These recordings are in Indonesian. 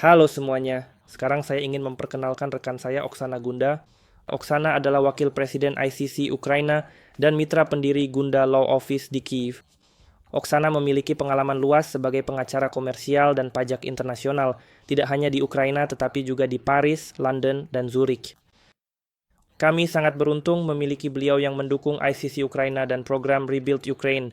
Halo semuanya, sekarang saya ingin memperkenalkan rekan saya Oksana Gunda. Oksana adalah Wakil Presiden ICC Ukraina dan mitra pendiri Gunda Law Office di Kyiv. Oksana memiliki pengalaman luas sebagai pengacara komersial dan pajak internasional, tidak hanya di Ukraina tetapi juga di Paris, London, dan Zurich. Kami sangat beruntung memiliki beliau yang mendukung ICC Ukraina dan program Rebuild Ukraine.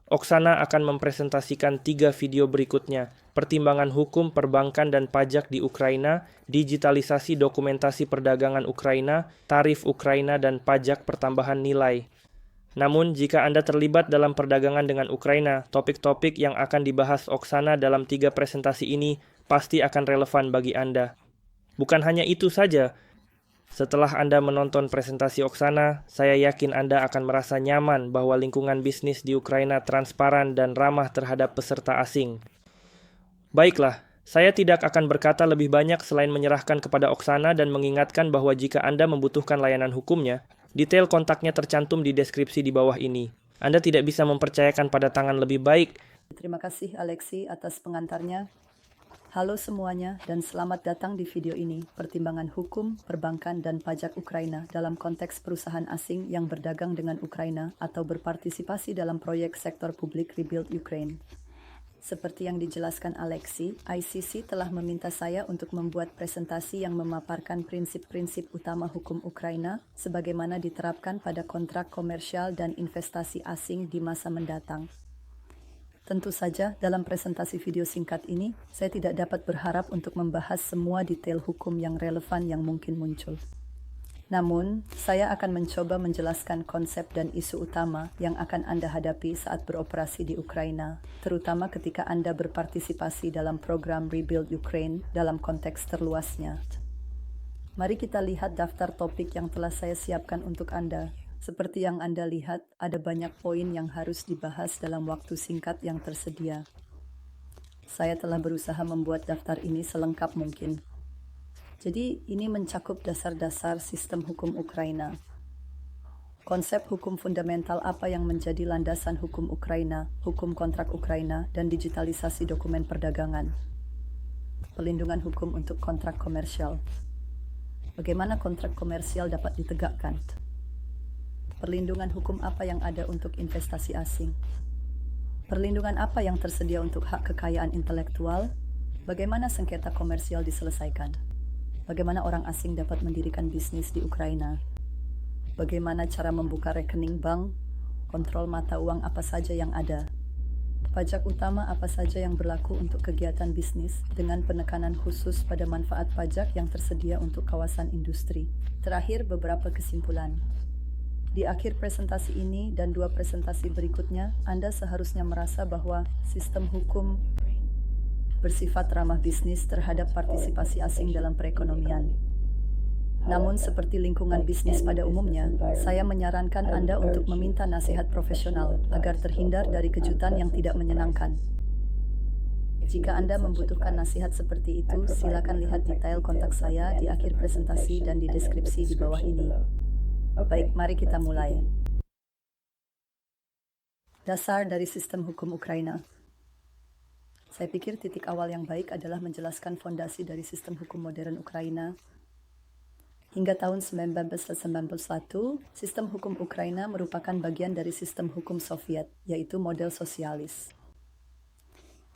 Oksana akan mempresentasikan 3 video berikutnya, pertimbangan hukum perbankan dan pajak di Ukraina, digitalisasi dokumentasi perdagangan Ukraina, tarif Ukraina dan pajak pertambahan nilai. Namun, jika Anda terlibat dalam perdagangan dengan Ukraina, topik-topik yang akan dibahas Oksana dalam 3 presentasi ini pasti akan relevan bagi Anda. Bukan hanya itu saja, setelah Anda menonton presentasi Oksana, saya yakin Anda akan merasa nyaman bahwa lingkungan bisnis di Ukraina transparan dan ramah terhadap peserta asing. Baiklah, saya tidak akan berkata lebih banyak selain menyerahkan kepada Oksana dan mengingatkan bahwa jika Anda membutuhkan layanan hukumnya, detail kontaknya tercantum di deskripsi di bawah ini. Anda tidak bisa mempercayakan pada tangan lebih baik. Terima kasih Alexi atas pengantarnya. Halo semuanya dan selamat datang di video ini, pertimbangan hukum, perbankan, dan pajak Ukraina dalam konteks perusahaan asing yang berdagang dengan Ukraina atau berpartisipasi dalam proyek sektor publik Rebuild Ukraine. Seperti yang dijelaskan Alexi, ICC telah meminta saya untuk membuat presentasi yang memaparkan prinsip-prinsip utama hukum Ukraina sebagaimana diterapkan pada kontrak komersial dan investasi asing di masa mendatang. Tentu saja, dalam presentasi video singkat ini, saya tidak dapat berharap untuk membahas semua detail hukum yang relevan yang mungkin muncul. Namun, saya akan mencoba menjelaskan konsep dan isu utama yang akan Anda hadapi saat beroperasi di Ukraina, terutama ketika Anda berpartisipasi dalam program Rebuild Ukraine dalam konteks terluasnya. Mari kita lihat daftar topik yang telah saya siapkan untuk Anda. Seperti yang Anda lihat, ada banyak poin yang harus dibahas dalam waktu singkat yang tersedia. Saya telah berusaha membuat daftar ini selengkap mungkin. Jadi, ini mencakup dasar-dasar sistem hukum Ukraina. Konsep hukum fundamental apa yang menjadi landasan hukum Ukraina, hukum kontrak Ukraina, dan digitalisasi dokumen perdagangan. Pelindungan hukum untuk kontrak komersial. Bagaimana kontrak komersial dapat ditegakkan? Perlindungan hukum apa yang ada untuk investasi asing? Perlindungan apa yang tersedia untuk hak kekayaan intelektual? Bagaimana sengketa komersial diselesaikan? Bagaimana orang asing dapat mendirikan bisnis di Ukraina? Bagaimana cara membuka rekening bank? Kontrol mata uang apa saja yang ada? Pajak utama apa saja yang berlaku untuk kegiatan bisnis dengan penekanan khusus pada manfaat pajak yang tersedia untuk kawasan industri? Terakhir, beberapa kesimpulan. Di akhir presentasi ini dan 2 presentasi berikutnya, Anda seharusnya merasa bahwa sistem hukum bersifat ramah bisnis terhadap partisipasi asing dalam perekonomian. Namun seperti lingkungan bisnis pada umumnya, saya menyarankan Anda untuk meminta nasihat profesional agar terhindar dari kejutan yang tidak menyenangkan. Jika Anda membutuhkan nasihat seperti itu, silakan lihat detail kontak saya di akhir presentasi dan di deskripsi di bawah ini. Baik, mari kita mulai. Dasar dari sistem hukum Ukraina. Saya pikir titik awal yang baik adalah menjelaskan fondasi dari sistem hukum modern Ukraina. Hingga tahun 1991, sistem hukum Ukraina merupakan bagian dari sistem hukum Soviet, yaitu model sosialis.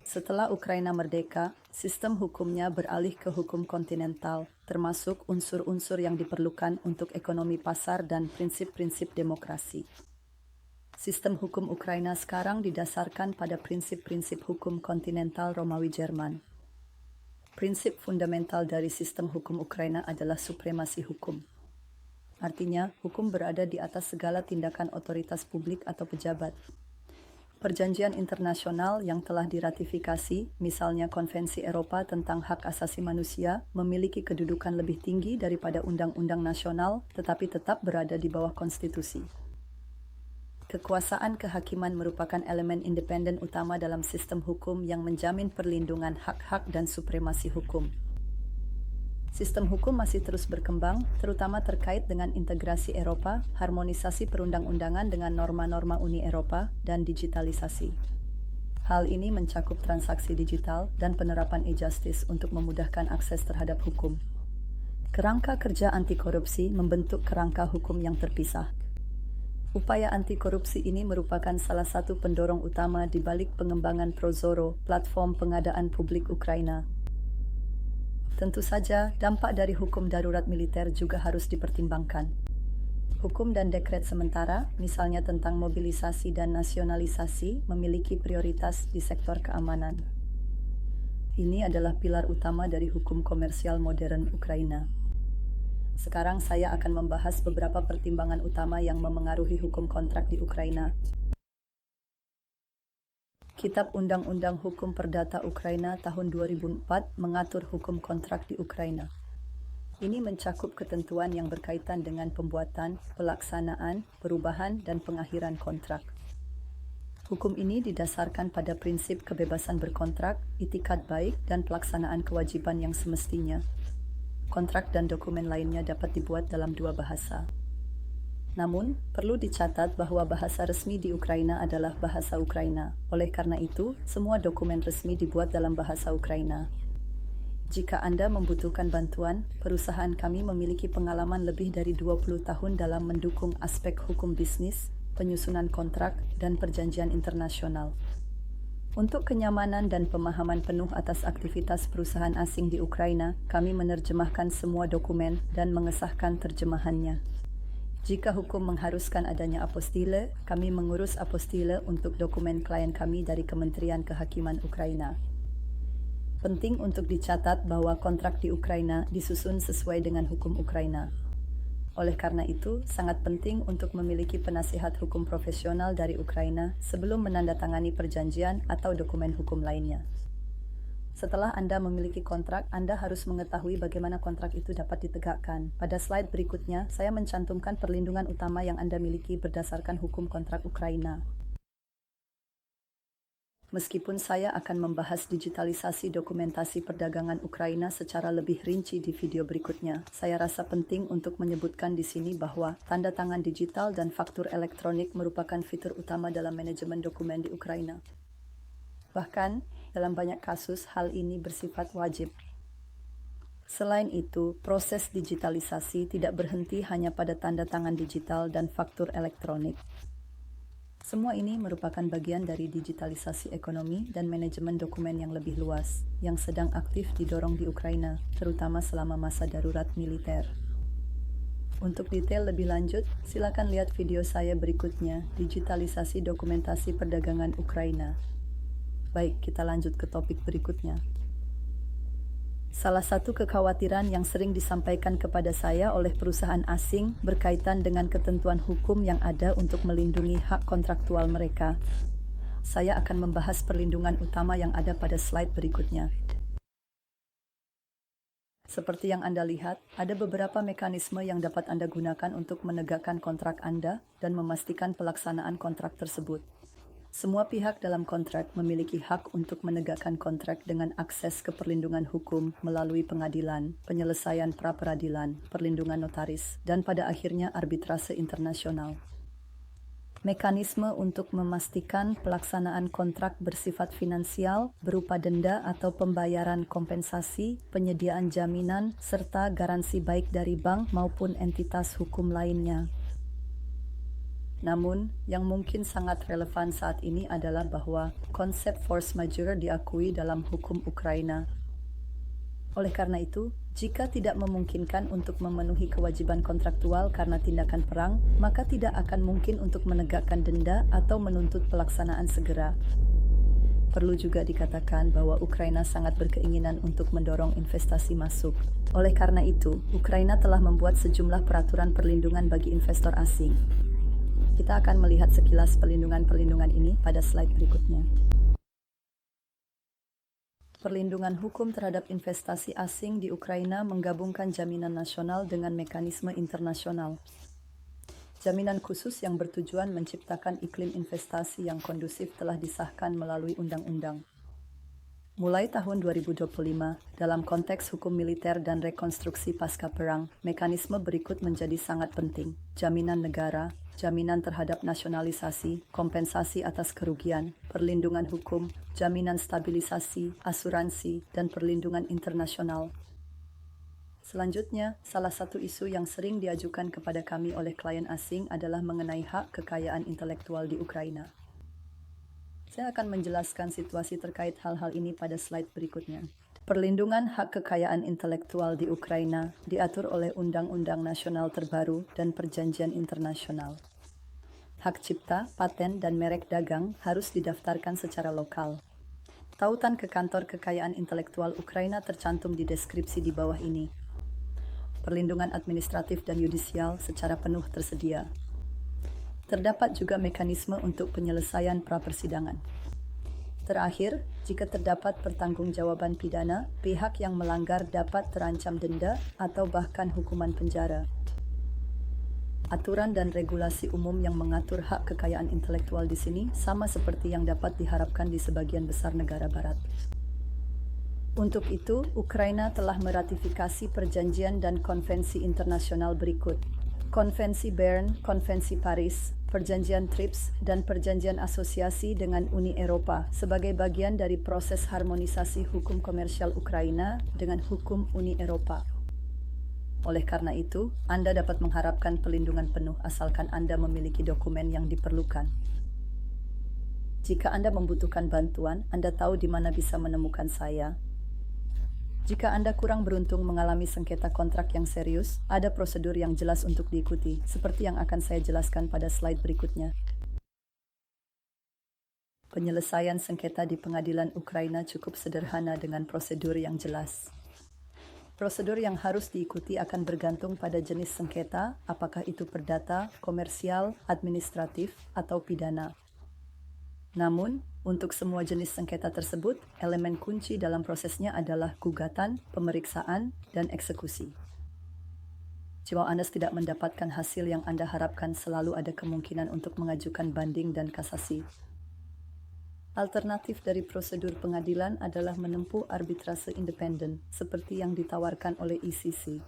Setelah Ukraina merdeka, sistem hukumnya beralih ke hukum kontinental, termasuk unsur-unsur yang diperlukan untuk ekonomi pasar dan prinsip-prinsip demokrasi. Sistem hukum Ukraina sekarang didasarkan pada prinsip-prinsip hukum kontinental Romawi Jerman. Prinsip fundamental dari sistem hukum Ukraina adalah supremasi hukum. Artinya, hukum berada di atas segala tindakan otoritas publik atau pejabat. Perjanjian internasional yang telah diratifikasi, misalnya Konvensi Eropa tentang Hak Asasi Manusia, memiliki kedudukan lebih tinggi daripada undang-undang nasional, tetapi tetap berada di bawah konstitusi. Kekuasaan kehakiman merupakan elemen independen utama dalam sistem hukum yang menjamin perlindungan hak-hak dan supremasi hukum. Sistem hukum masih terus berkembang, terutama terkait dengan integrasi Eropa, harmonisasi perundang-undangan dengan norma-norma Uni Eropa, dan digitalisasi. Hal ini mencakup transaksi digital dan penerapan e-justice untuk memudahkan akses terhadap hukum. Kerangka kerja anti korupsi membentuk kerangka hukum yang terpisah. Upaya anti korupsi ini merupakan salah satu pendorong utama di balik pengembangan Prozoro, platform pengadaan publik Ukraina. Tentu saja, dampak dari hukum darurat militer juga harus dipertimbangkan. Hukum dan dekret sementara, misalnya tentang mobilisasi dan nasionalisasi, memiliki prioritas di sektor keamanan. Ini adalah pilar utama dari hukum komersial modern Ukraina. Sekarang saya akan membahas beberapa pertimbangan utama yang memengaruhi hukum kontrak di Ukraina. Kitab Undang-Undang Hukum Perdata Ukraina tahun 2004 mengatur hukum kontrak di Ukraina. Ini mencakup ketentuan yang berkaitan dengan pembuatan, pelaksanaan, perubahan, dan pengakhiran kontrak. Hukum ini didasarkan pada prinsip kebebasan berkontrak, itikat baik, dan pelaksanaan kewajiban yang semestinya. Kontrak dan dokumen lainnya dapat dibuat dalam dua bahasa. Namun, perlu dicatat bahwa bahasa resmi di Ukraina adalah bahasa Ukraina. Oleh karena itu, semua dokumen resmi dibuat dalam bahasa Ukraina. Jika Anda membutuhkan bantuan, perusahaan kami memiliki pengalaman lebih dari 20 tahun dalam mendukung aspek hukum bisnis, penyusunan kontrak, dan perjanjian internasional. Untuk kenyamanan dan pemahaman penuh atas aktivitas perusahaan asing di Ukraina, kami menerjemahkan semua dokumen dan mengesahkan terjemahannya. Jika hukum mengharuskan adanya apostille, kami mengurus apostille untuk dokumen klien kami dari Kementerian Kehakiman Ukraina. Penting untuk dicatat bahwa kontrak di Ukraina disusun sesuai dengan hukum Ukraina. Oleh karena itu, sangat penting untuk memiliki penasihat hukum profesional dari Ukraina sebelum menandatangani perjanjian atau dokumen hukum lainnya. Setelah Anda memiliki kontrak, Anda harus mengetahui bagaimana kontrak itu dapat ditegakkan. Pada slide berikutnya, saya mencantumkan perlindungan utama yang Anda miliki berdasarkan hukum kontrak Ukraina. Meskipun saya akan membahas digitalisasi dokumentasi perdagangan Ukraina secara lebih rinci di video berikutnya, saya rasa penting untuk menyebutkan di sini bahwa tanda tangan digital dan faktur elektronik merupakan fitur utama dalam manajemen dokumen di Ukraina. Bahkan, dalam banyak kasus hal ini bersifat wajib. Selain itu, proses digitalisasi tidak berhenti hanya pada tanda tangan digital dan faktur elektronik. Semua ini merupakan bagian dari digitalisasi ekonomi dan manajemen dokumen yang lebih luas, yang sedang aktif didorong di Ukraina, terutama selama masa darurat militer. Untuk detail lebih lanjut, silakan lihat video saya berikutnya, digitalisasi dokumentasi perdagangan Ukraina. Baik, kita lanjut ke topik berikutnya. Salah satu kekhawatiran yang sering disampaikan kepada saya oleh perusahaan asing berkaitan dengan ketentuan hukum yang ada untuk melindungi hak kontraktual mereka. Saya akan membahas perlindungan utama yang ada pada slide berikutnya. Seperti yang Anda lihat, ada beberapa mekanisme yang dapat Anda gunakan untuk menegakkan kontrak Anda dan memastikan pelaksanaan kontrak tersebut. Semua pihak dalam kontrak memiliki hak untuk menegakkan kontrak dengan akses ke perlindungan hukum melalui pengadilan, penyelesaian pra-peradilan, perlindungan notaris, dan pada akhirnya arbitrase internasional. Mekanisme untuk memastikan pelaksanaan kontrak bersifat finansial berupa denda atau pembayaran kompensasi, penyediaan jaminan, serta garansi baik dari bank maupun entitas hukum lainnya. Namun, yang mungkin sangat relevan saat ini adalah bahwa konsep force majeure diakui dalam hukum Ukraina. Oleh karena itu, jika tidak memungkinkan untuk memenuhi kewajiban kontraktual karena tindakan perang, maka tidak akan mungkin untuk menegakkan denda atau menuntut pelaksanaan segera. Perlu juga dikatakan bahwa Ukraina sangat berkeinginan untuk mendorong investasi masuk. Oleh karena itu, Ukraina telah membuat sejumlah peraturan perlindungan bagi investor asing. Kita akan melihat sekilas perlindungan-perlindungan ini pada slide berikutnya. Perlindungan hukum terhadap investasi asing di Ukraina menggabungkan jaminan nasional dengan mekanisme internasional. Jaminan khusus yang bertujuan menciptakan iklim investasi yang kondusif telah disahkan melalui undang-undang. Mulai tahun 2025, dalam konteks hukum militer dan rekonstruksi pasca perang, mekanisme berikut menjadi sangat penting: jaminan negara, jaminan terhadap nasionalisasi, kompensasi atas kerugian, perlindungan hukum, jaminan stabilisasi, asuransi, dan perlindungan internasional. Selanjutnya, salah satu isu yang sering diajukan kepada kami oleh klien asing adalah mengenai hak kekayaan intelektual di Ukraina. Saya akan menjelaskan situasi terkait hal-hal ini pada slide berikutnya. Perlindungan hak kekayaan intelektual di Ukraina diatur oleh Undang-Undang Nasional terbaru dan perjanjian internasional. Hak cipta, paten, dan merek dagang harus didaftarkan secara lokal. Tautan ke Kantor Kekayaan Intelektual Ukraina tercantum di deskripsi di bawah ini. Perlindungan administratif dan yudisial secara penuh tersedia. Terdapat juga mekanisme untuk penyelesaian pra-persidangan. Terakhir, jika terdapat pertanggungjawaban pidana, pihak yang melanggar dapat terancam denda atau bahkan hukuman penjara. Aturan dan regulasi umum yang mengatur hak kekayaan intelektual di sini sama seperti yang dapat diharapkan di sebagian besar negara barat. Untuk itu, Ukraina telah meratifikasi perjanjian dan konvensi internasional berikut: Konvensi Bern, Konvensi Paris, Perjanjian TRIPS, dan Perjanjian Asosiasi dengan Uni Eropa sebagai bagian dari proses harmonisasi hukum komersial Ukraina dengan hukum Uni Eropa. Oleh karena itu, Anda dapat mengharapkan perlindungan penuh asalkan Anda memiliki dokumen yang diperlukan. Jika Anda membutuhkan bantuan, Anda tahu di mana bisa menemukan saya. Jika Anda kurang beruntung mengalami sengketa kontrak yang serius, ada prosedur yang jelas untuk diikuti, seperti yang akan saya jelaskan pada slide berikutnya. Penyelesaian sengketa di pengadilan Ukraina cukup sederhana dengan prosedur yang jelas. Prosedur yang harus diikuti akan bergantung pada jenis sengketa, apakah itu perdata, komersial, administratif, atau pidana. Namun, untuk semua jenis sengketa tersebut, elemen kunci dalam prosesnya adalah gugatan, pemeriksaan, dan eksekusi. Jika Anda tidak mendapatkan hasil yang Anda harapkan, selalu ada kemungkinan untuk mengajukan banding dan kasasi. Alternatif dari prosedur pengadilan adalah menempuh arbitrase independen, seperti yang ditawarkan oleh ICC.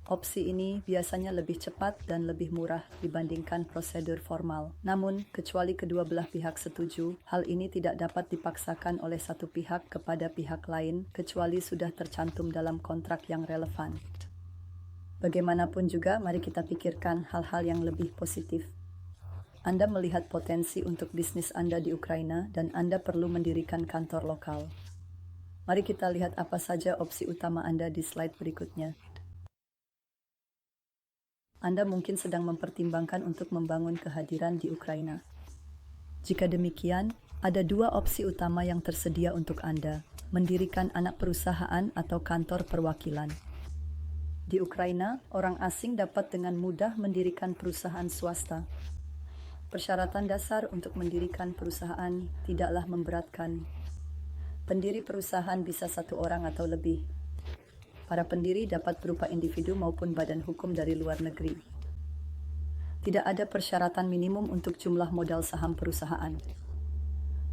Opsi ini biasanya lebih cepat dan lebih murah dibandingkan prosedur formal. Namun, kecuali kedua belah pihak setuju, hal ini tidak dapat dipaksakan oleh satu pihak kepada pihak lain, kecuali sudah tercantum dalam kontrak yang relevan. Bagaimanapun juga, mari kita pikirkan hal-hal yang lebih positif. Anda melihat potensi untuk bisnis Anda di Ukraina dan Anda perlu mendirikan kantor lokal. Mari kita lihat apa saja opsi utama Anda di slide berikutnya. Anda mungkin sedang mempertimbangkan untuk membangun kehadiran di Ukraina. Jika demikian, ada dua opsi utama yang tersedia untuk Anda: mendirikan anak perusahaan atau kantor perwakilan. Di Ukraina, orang asing dapat dengan mudah mendirikan perusahaan swasta. Persyaratan dasar untuk mendirikan perusahaan tidaklah memberatkan. Pendiri perusahaan bisa satu orang atau lebih. Para pendiri dapat berupa individu maupun badan hukum dari luar negeri. Tidak ada persyaratan minimum untuk jumlah modal saham perusahaan.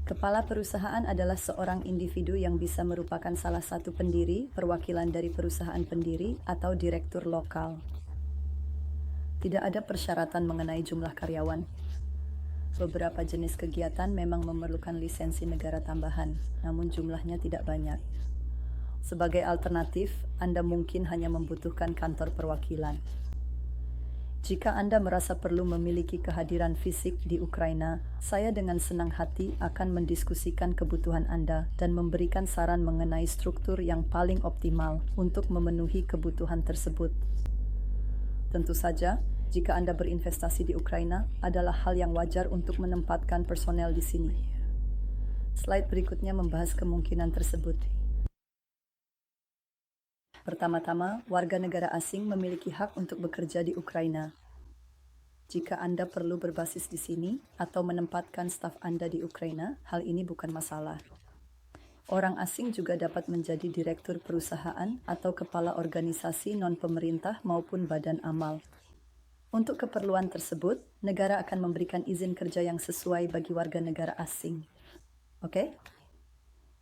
Kepala perusahaan adalah seorang individu yang bisa merupakan salah satu pendiri, perwakilan dari perusahaan pendiri, atau direktur lokal. Tidak ada persyaratan mengenai jumlah karyawan. Beberapa jenis kegiatan memang memerlukan lisensi negara tambahan, namun jumlahnya tidak banyak. Sebagai alternatif, Anda mungkin hanya membutuhkan kantor perwakilan. Jika Anda merasa perlu memiliki kehadiran fisik di Ukraina, saya dengan senang hati akan mendiskusikan kebutuhan Anda dan memberikan saran mengenai struktur yang paling optimal untuk memenuhi kebutuhan tersebut. Tentu saja, jika Anda berinvestasi di Ukraina, adalah hal yang wajar untuk menempatkan personel di sini. Slide berikutnya membahas kemungkinan tersebut. Pertama-tama, warga negara asing memiliki hak untuk bekerja di Ukraina. Jika Anda perlu berbasis di sini atau menempatkan staf Anda di Ukraina, hal ini bukan masalah. Orang asing juga dapat menjadi direktur perusahaan atau kepala organisasi non-pemerintah maupun badan amal. Untuk keperluan tersebut, negara akan memberikan izin kerja yang sesuai bagi warga negara asing. Oke?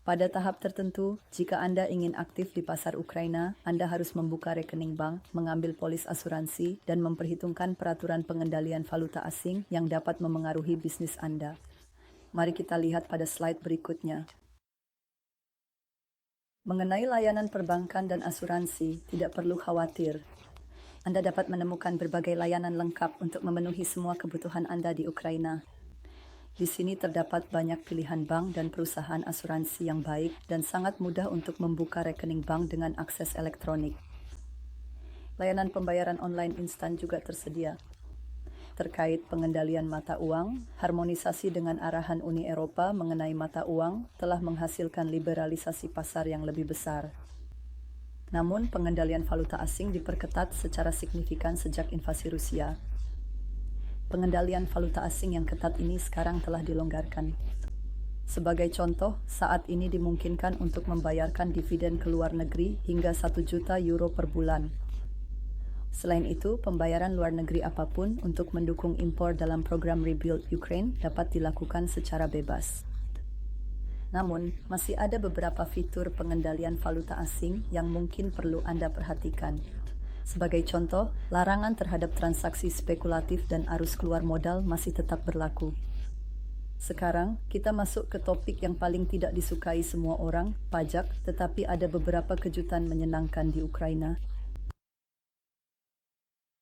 Pada tahap tertentu, jika Anda ingin aktif di pasar Ukraina, Anda harus membuka rekening bank, mengambil polis asuransi, dan memperhitungkan peraturan pengendalian valuta asing yang dapat memengaruhi bisnis Anda. Mari kita lihat pada slide berikutnya. Mengenai layanan perbankan dan asuransi, tidak perlu khawatir. Anda dapat menemukan berbagai layanan lengkap untuk memenuhi semua kebutuhan Anda di Ukraina. Di sini terdapat banyak pilihan bank dan perusahaan asuransi yang baik dan sangat mudah untuk membuka rekening bank dengan akses elektronik. Layanan pembayaran online instan juga tersedia. Terkait pengendalian mata uang, harmonisasi dengan arahan Uni Eropa mengenai mata uang telah menghasilkan liberalisasi pasar yang lebih besar. Namun, pengendalian valuta asing diperketat secara signifikan sejak invasi Rusia. Pengendalian valuta asing yang ketat ini sekarang telah dilonggarkan. Sebagai contoh, saat ini dimungkinkan untuk membayarkan dividen ke luar negeri hingga 1 juta euro per bulan. Selain itu, pembayaran luar negeri apapun untuk mendukung impor dalam program Rebuild Ukraine dapat dilakukan secara bebas. Namun, masih ada beberapa fitur pengendalian valuta asing yang mungkin perlu Anda perhatikan. Sebagai contoh, larangan terhadap transaksi spekulatif dan arus keluar modal masih tetap berlaku. Sekarang, kita masuk ke topik yang paling tidak disukai semua orang, pajak, tetapi ada beberapa kejutan menyenangkan di Ukraina.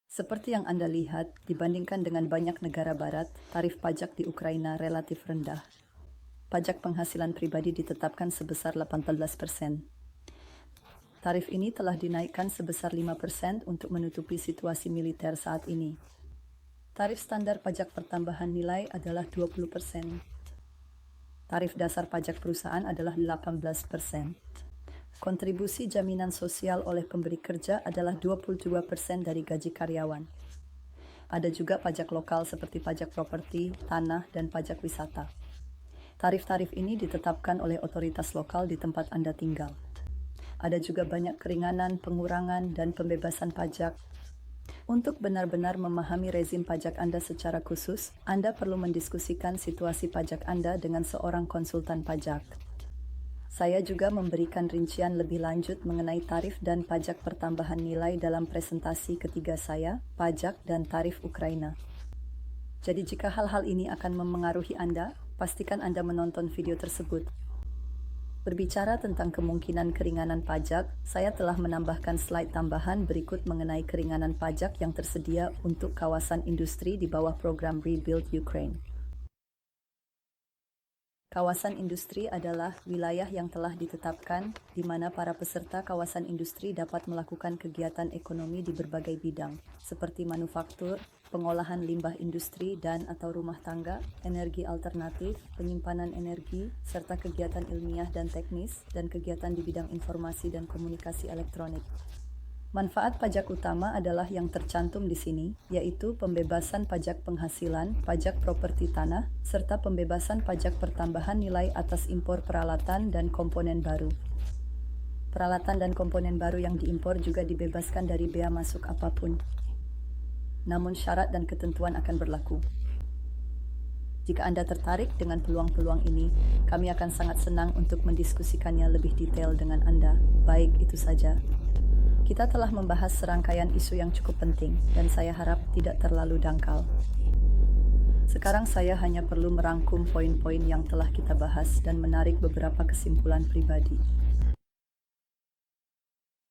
Seperti yang Anda lihat, dibandingkan dengan banyak negara barat, tarif pajak di Ukraina relatif rendah. Pajak penghasilan pribadi ditetapkan sebesar 18%. Tarif ini telah dinaikkan sebesar 5% untuk menutupi situasi militer saat ini. Tarif standar pajak pertambahan nilai adalah 20%. Tarif dasar pajak perusahaan adalah 18%. Kontribusi jaminan sosial oleh pemberi kerja adalah 22% dari gaji karyawan. Ada juga pajak lokal seperti pajak properti, tanah, dan pajak wisata. Tarif-tarif ini ditetapkan oleh otoritas lokal di tempat Anda tinggal. Ada juga banyak keringanan, pengurangan, dan pembebasan pajak. Untuk benar-benar memahami rezim pajak Anda secara khusus, Anda perlu mendiskusikan situasi pajak Anda dengan seorang konsultan pajak. Saya juga memberikan rincian lebih lanjut mengenai tarif dan pajak pertambahan nilai dalam presentasi ketiga saya, Pajak dan Tarif Ukraina. Jadi jika hal-hal ini akan memengaruhi Anda, pastikan Anda menonton video tersebut. Berbicara tentang kemungkinan keringanan pajak, saya telah menambahkan slide tambahan berikut mengenai keringanan pajak yang tersedia untuk kawasan industri di bawah program Rebuild Ukraine. Kawasan industri adalah wilayah yang telah ditetapkan di mana para peserta kawasan industri dapat melakukan kegiatan ekonomi di berbagai bidang, seperti manufaktur, pengolahan limbah industri dan/atau rumah tangga, energi alternatif, penyimpanan energi, serta kegiatan ilmiah dan teknis, dan kegiatan di bidang informasi dan komunikasi elektronik. Manfaat pajak utama adalah yang tercantum di sini, yaitu pembebasan pajak penghasilan, pajak properti tanah, serta pembebasan pajak pertambahan nilai atas impor peralatan dan komponen baru. Peralatan dan komponen baru yang diimpor juga dibebaskan dari bea masuk apapun. Namun syarat dan ketentuan akan berlaku. Jika Anda tertarik dengan peluang-peluang ini, kami akan sangat senang untuk mendiskusikannya lebih detail dengan Anda. Baik, itu saja. Kita telah membahas serangkaian isu yang cukup penting, dan saya harap tidak terlalu dangkal. Sekarang saya hanya perlu merangkum poin-poin yang telah kita bahas dan menarik beberapa kesimpulan pribadi.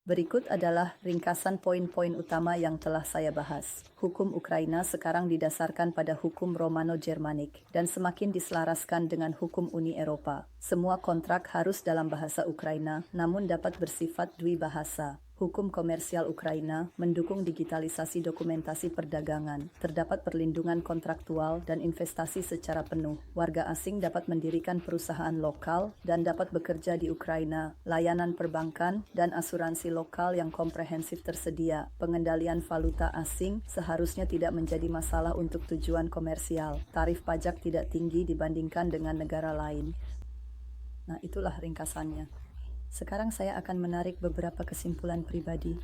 Berikut adalah ringkasan poin-poin utama yang telah saya bahas. Hukum Ukraina sekarang didasarkan pada hukum Romano-Jermanik dan semakin diselaraskan dengan hukum Uni Eropa. Semua kontrak harus dalam bahasa Ukraina, namun dapat bersifat dwibahasa. Hukum komersial Ukraina mendukung digitalisasi dokumentasi perdagangan, terdapat perlindungan kontraktual dan investasi secara penuh. Warga asing dapat mendirikan perusahaan lokal dan dapat bekerja di Ukraina. Layanan perbankan dan asuransi lokal yang komprehensif tersedia. Pengendalian valuta asing seharusnya tidak menjadi masalah untuk tujuan komersial. Tarif pajak tidak tinggi dibandingkan dengan negara lain. Nah, itulah ringkasannya. Sekarang saya akan menarik beberapa kesimpulan pribadi.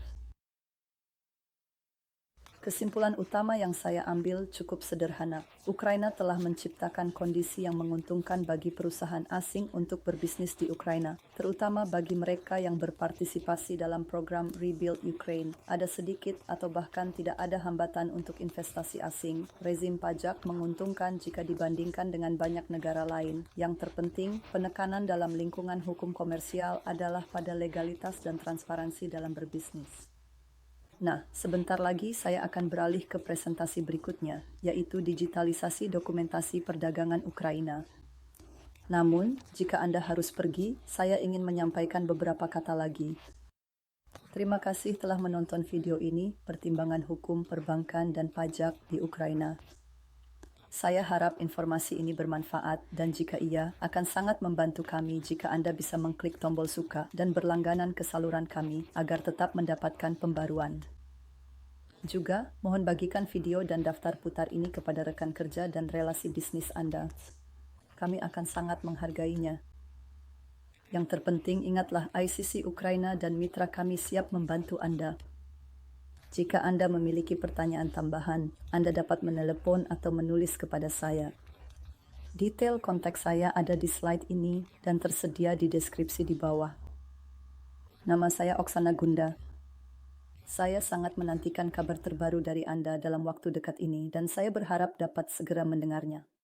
Kesimpulan utama yang saya ambil cukup sederhana. Ukraina telah menciptakan kondisi yang menguntungkan bagi perusahaan asing untuk berbisnis di Ukraina, terutama bagi mereka yang berpartisipasi dalam program Rebuild Ukraine. Ada sedikit atau bahkan tidak ada hambatan untuk investasi asing. Rezim pajak menguntungkan jika dibandingkan dengan banyak negara lain. Yang terpenting, penekanan dalam lingkungan hukum komersial adalah pada legalitas dan transparansi dalam berbisnis. Nah, sebentar lagi saya akan beralih ke presentasi berikutnya, yaitu digitalisasi dokumentasi perdagangan Ukraina. Namun, jika Anda harus pergi, saya ingin menyampaikan beberapa kata lagi. Terima kasih telah menonton video ini, Pertimbangan Hukum Perbankan dan Pajak di Ukraina. Saya harap informasi ini bermanfaat dan jika iya, akan sangat membantu kami jika Anda bisa mengklik tombol suka dan berlangganan ke saluran kami agar tetap mendapatkan pembaruan. Juga, mohon bagikan video dan daftar putar ini kepada rekan kerja dan relasi bisnis Anda. Kami akan sangat menghargainya. Yang terpenting ingatlah ICC Ukraina dan mitra kami siap membantu Anda. Jika Anda memiliki pertanyaan tambahan, Anda dapat menelepon atau menulis kepada saya. Detail kontak saya ada di slide ini dan tersedia di deskripsi di bawah. Nama saya Oksana Gunda. Saya sangat menantikan kabar terbaru dari Anda dalam waktu dekat ini dan saya berharap dapat segera mendengarnya.